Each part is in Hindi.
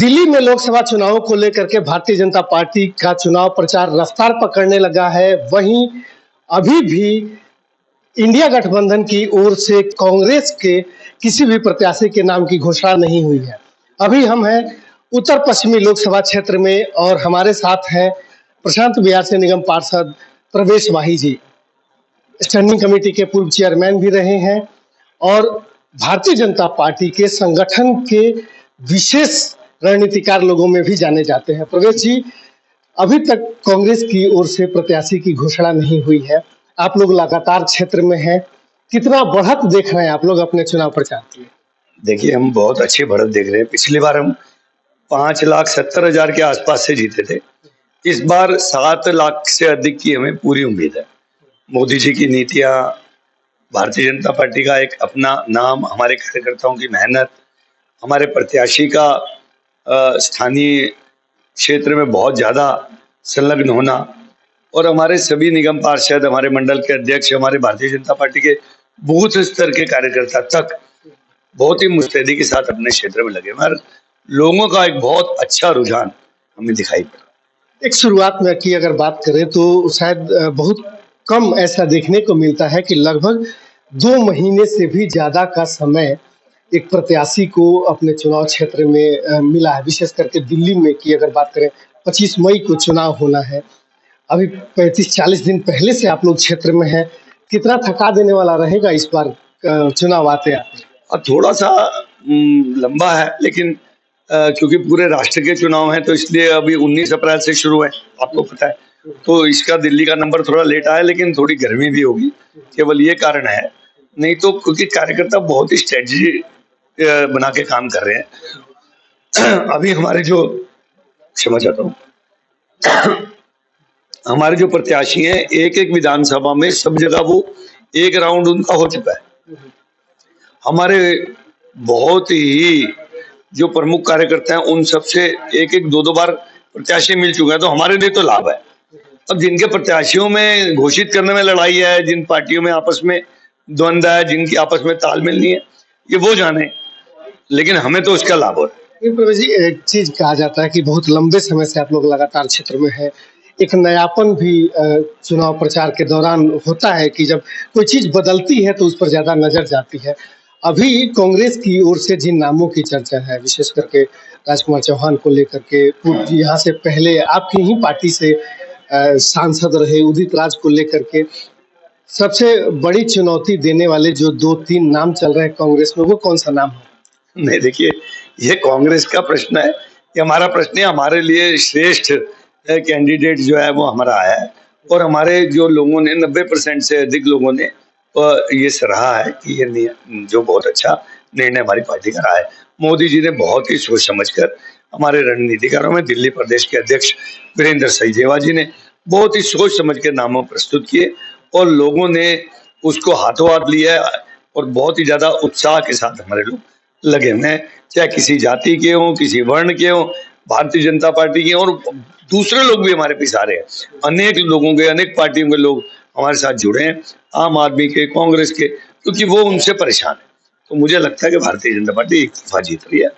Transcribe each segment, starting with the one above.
दिल्ली में लोकसभा चुनावों को लेकर के भारतीय जनता पार्टी का चुनाव प्रचार रफ्तार पकड़ने लगा है। वहीं अभी भी इंडिया गठबंधन की ओर से कांग्रेस के किसी भी प्रत्याशी के नाम की घोषणा नहीं हुई है। अभी हम हैं उत्तर पश्चिमी लोकसभा क्षेत्र में और हमारे साथ हैं प्रशांत बिहार से निगम पार्षद प्रवेश वाही जी, स्टैंडिंग कमेटी के पूर्व चेयरमैन भी रहे हैं और भारतीय जनता पार्टी के संगठन के विशेष रणनीतिकार लोगों में भी जाने जाते हैं। प्रवेश जी, अभी तक कांग्रेस की ओर से प्रत्याशी की घोषणा नहीं हुई है। आप लोग लगातार क्षेत्र में हैं, कितना बढ़त देख रहे हैं आप लोग अपने चुनाव प्रचार की? देखिए, हम बहुत अच्छी बढ़त देख रहे हैं। पिछली बार हम 5,70,000 के आसपास से जीते थे। इस बार 7 लाख से अधिक की हमें पूरी उम्मीद है। मोदी जी की नीतियां, भारतीय जनता पार्टी का एक अपना नाम, हमारे कार्यकर्ताओं की मेहनत, हमारे प्रत्याशी का स्थानीय क्षेत्र में बहुत ज्यादा संलग्न होना और हमारे सभी निगम पार्षद, हमारे मंडल के अध्यक्ष, हमारे भारतीय जनता पार्टी के बूथ स्तर के कार्यकर्ता तक बहुत ही मुस्तैदी के साथ अपने क्षेत्र में लगे और लोगों का एक बहुत अच्छा रुझान हमें दिखाई पड़ा। एक शुरुआत में की अगर बात करें तो शायद बहुत कम ऐसा देखने को मिलता है कि लगभग 2 महीने से भी ज्यादा का समय एक प्रत्याशी को अपने चुनाव क्षेत्र में मिला है। विशेष करके दिल्ली में की अगर बात करें, 25 मई को चुनाव होना है। अभी 35-40 दिन पहले से आप लोग क्षेत्र में हैं। कितना थका देने वाला रहेगा इस बार चुनाव आते आते? और थोड़ा सा लंबा है, लेकिन क्योंकि पूरे राष्ट्र के चुनाव हैं तो इसलिए अभी 19 अप्रैल से शुरू है, आपको पता है। तो इसका दिल्ली का नंबर थोड़ा लेट आया, लेकिन थोड़ी गर्मी भी होगी, केवल ये कारण है। नहीं तो क्योंकि कार्यकर्ता बहुत ही स्ट्रेटजी बना के काम कर रहे हैं। अभी हमारे जो क्षमा चाहता हूँ हमारे जो प्रत्याशी हैं, एक एक विधानसभा में सब जगह वो एक राउंड उनका हो चुका है। हमारे बहुत ही जो प्रमुख कार्यकर्ता हैं उन सबसे एक एक 2-2 बार प्रत्याशी मिल चुके हैं, तो हमारे लिए तो लाभ है। अब जिनके प्रत्याशियों में घोषित करने में लड़ाई है, जिन पार्टियों में आपस में द्वंद्व है, जिनकी आपस में तालमेल नहीं है, ये वो जाने, लेकिन हमें तो उसका लाभ हो रहा है। प्रवेश जी, एक चीज कहा जाता है कि बहुत लंबे समय से आप लोग लगातार क्षेत्र में है, एक नयापन भी चुनाव प्रचार के दौरान होता है कि जब कोई चीज बदलती है तो उस पर ज्यादा नजर जाती है। अभी कांग्रेस की ओर से जिन नामों की चर्चा है, विशेष करके राजकुमार चौहान को लेकर के, यहाँ से पहले आपकी ही पार्टी से सांसद रहे उदित राज को लेकर के, सबसे बड़ी चुनौती देने वाले जो 2-3 नाम चल रहे हैं कांग्रेस में, वो कौन सा नाम है? नहीं, देखिए, ये कांग्रेस का प्रश्न है, ये हमारा प्रश्न है। हमारे लिए श्रेष्ठ कैंडिडेट जो है वो हमारा है और हमारे जो लोगों ने 90% से अधिक लोगों ने ये सराहा है कि ये जो बहुत अच्छा निर्णय हमारी पार्टी का रहा है। मोदी जी ने बहुत ही सोच समझकर, हमारे रणनीतिकारों में दिल्ली प्रदेश के अध्यक्ष वीरेंद्र सचदेवा जी ने बहुत ही सोच समझ के नामों प्रस्तुत किए और लोगों ने उसको हाथों हाथ लिया और बहुत ही ज्यादा उत्साह के साथ हमारे लोग लगे हुए हैं, चाहे किसी जाति के हों, किसी वर्ण के हों, भारतीय जनता पार्टी के, और दूसरे लोग भी हमारे पीछे आ रहे हैं। अनेक लोगों के, अनेक पार्टियों के लोग हमारे साथ जुड़े हैं, आम आदमी के, कांग्रेस के, क्योंकि वो उनसे परेशान है। तो मुझे लगता है कि भारतीय जनता पार्टी एक दफा जीत रही है,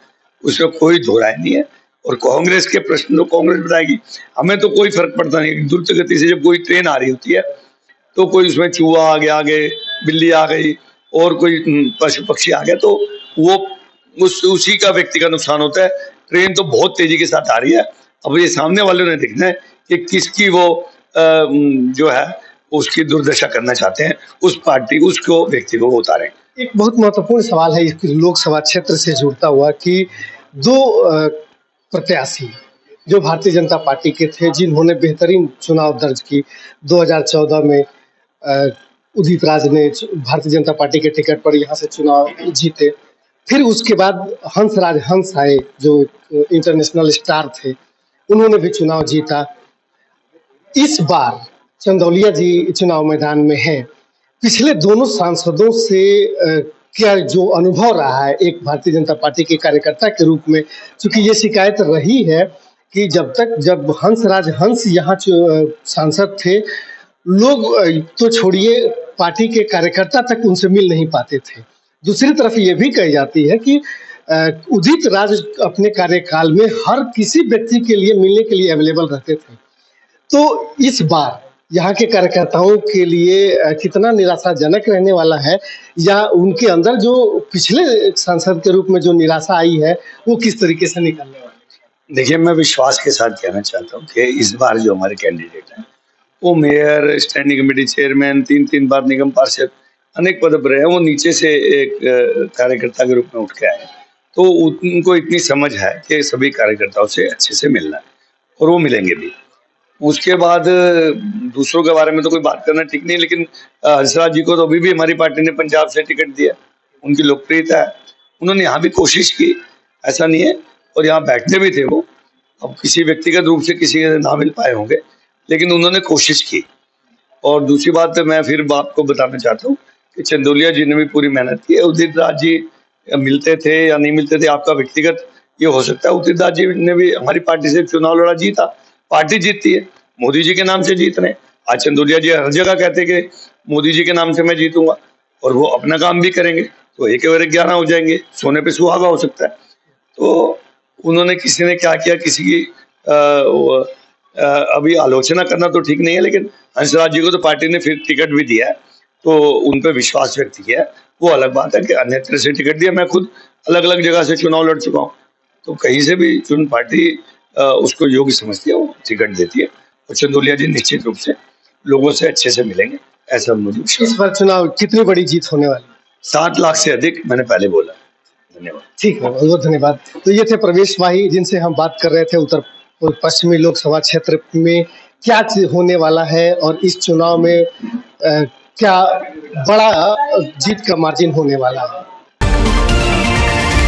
उसमें कोई दो राय नहीं है। और कांग्रेस के प्रश्न तो कांग्रेस बताएगी, हमें तो कोई फर्क पड़ता नहीं। द्रुत गति से जब कोई ट्रेन आ रही होती है तो कोई उसमें चूहा आ गया, आगे बिल्ली आ गई और कोई पशु पक्षी आ गया, तो वो उसी का व्यक्ति का नुकसान होता है। ट्रेन तो बहुत तेजी के साथ आ रही है, अब ये सामने वालों ने देखना है कि किसकी वो जो है उसकी दुर्दशा करना चाहते हैं, उस पार्टी, उसको व्यक्ति को उतारें। एक बहुत महत्वपूर्ण सवाल है इस लोकसभा क्षेत्र से जुड़ता हुआ कि 2 प्रत्याशी जो भारतीय जनता पार्टी के थे, जिन्होंने बेहतरीन चुनाव दर्ज की। 2014 में उदित राज ने भारतीय जनता पार्टी के टिकट पर यहाँ से चुनाव जीते। फिर उसके बाद हंसराज हंस आए, जो इंटरनेशनल स्टार थे, उन्होंने भी चुनाव जीता। इस बार चंदौलिया जी चुनाव मैदान में हैं। पिछले दोनों सांसदों से क्या जो अनुभव रहा है एक भारतीय जनता पार्टी के कार्यकर्ता के रूप में, क्योंकि ये शिकायत रही है कि जब हंसराज हंस यहाँ सांसद थे, लोग तो छोड़िए, पार्टी के कार्यकर्ता तक उनसे मिल नहीं पाते थे। दूसरी तरफ ये भी कही जाती है कि उदित राज अपने कार्यकाल में हर किसी व्यक्ति के लिए मिलने के लिए अवेलेबल रहते थे। तो इस बार यहाँ के कार्यकर्ताओं के लिए कितना निराशाजनक रहने वाला है, या उनके अंदर जो पिछले सांसद के रूप में जो निराशा आई है वो किस तरीके से निकलने वाली है? देखिए, मैं विश्वास के साथ कहना चाहता हूँ कि इस बार जो हमारे कैंडिडेट हैं वो मेयर, स्टैंडिंग कमेटी चेयरमैन, 3 बार निगम पार्षद, अनेक पद पर रहे हैं। वो नीचे से एक कार्यकर्ता के रूप में उठ के आए, तो उनको इतनी समझ है कि सभी कार्यकर्ताओं से अच्छे से मिलना है और वो मिलेंगे भी। उसके बाद दूसरों के बारे में तो कोई बात करना ठीक नहीं, लेकिन हंसराज जी को तो अभी भी हमारी पार्टी ने पंजाब से टिकट दिया, उनकी लोकप्रियता है। उन्होंने यहाँ भी कोशिश की, ऐसा नहीं है, और यहाँ बैठते भी थे वो। अब किसी व्यक्तिगत रूप से किसी से ना मिल पाए होंगे, लेकिन उन्होंने कोशिश की। और दूसरी बात मैं फिर आपको बताना चाहता हूँ कि चंदौलिया जी ने भी पूरी मेहनत की है। उदित राज जी मिलते थे या नहीं मिलते थे, आपका व्यक्तिगत ये हो सकता है। उदित राज जी ने भी हमारी पार्टी से चुनाव लड़ा, जीता, पार्टी जीतती है, मोदी जी के नाम से जीत रहे हैं। आज चंदौलिया जी हर जगह कहते कि मोदी जी के नाम से मैं जीतूंगा, और वो अपना काम भी करेंगे, तो 1 और 1 11 हो जाएंगे, सोने पे सुहागा हो सकता है। तो उन्होंने, किसी ने क्या किया, किसी की अभी आलोचना करना तो ठीक नहीं है, लेकिन हंसराज जी को तो पार्टी ने फिर टिकट भी दिया है, तो उन पर विश्वास व्यक्त किया है। वो अलग बात है कि अन्यत्र से टिकट दिया। मैं खुद अलग अलग जगह से चुनाव लड़ चुका हूँ, तो कहीं से भी चुन पार्टी उसको योग्य समझती है, वो टिकट देती है। और चंदौलिया जी निश्चित रूप से लोगों से अच्छे से मिलेंगे, ऐसा मुझे विश्वास इस बार चुनाव कितनी बड़ी जीत होने वाली है? 7 लाख से अधिक, मैंने पहले बोला। धन्यवाद। ठीक है, बहुत बहुत धन्यवाद। तो ये थे प्रवेश भाई, जिनसे हम बात कर रहे थे उत्तर पश्चिमी लोकसभा क्षेत्र में क्या होने वाला है और इस चुनाव में क्या बड़ा जीत का मार्जिन होने वाला है।